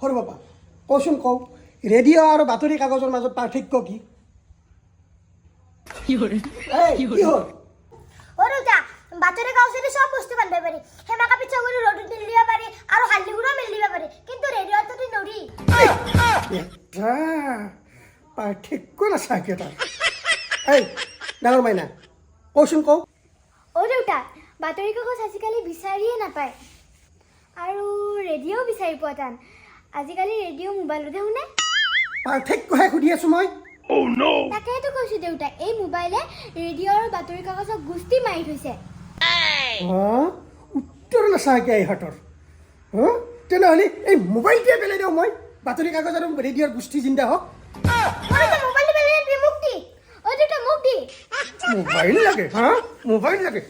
সৰু বাপা কচোন কওঁ ৰেডিঅ' আৰু বাতৰি কাগজৰ মাজত পাৰ্থক্য কি? কি হ'ল? ওটা বাতৰি কাগজে সব বস্তু বানবা পারি হেমা কাপি চগুলো রোড দিল দিবা পারি আর হাল্লিগুড়া মেল দিবা পারি কিন্তু রেডিওতে তুই নড়ি এটা পাৰ্থক্য নাথাকে তাৰ ডাঙৰ মাইনা কচোন কওঁ ওটা বাতৰি কাগজ আজিকালি বিচাৰিয়ে নাপায় আৰু ৰেডিঅ' বিচাৰি পোৱা টান আজিকালি ৰেডিঅ' মোবাইলতে শুনে পাৰ্থক্যহে সুধি আছো মই তাকেইতো কৈছো দেউতা এই মোবাইলে ৰেডিঅ' আৰু বাতৰি কাগজক গুষ্টি মাৰি থৈছে উত্তৰ নাথাকে ইহঁতৰ তেনেহ'লে এই মোবাইলটোৱে পেলাই দিওঁ মই বাতৰি কাগজ আৰু ৰেডিঅ'ৰ গোষ্ঠী জিন্দা হওক মোবাইলটো পেলাই দি মোক দি দেউতা মোক দি মোবাইল লাগে মোবাইল লাগে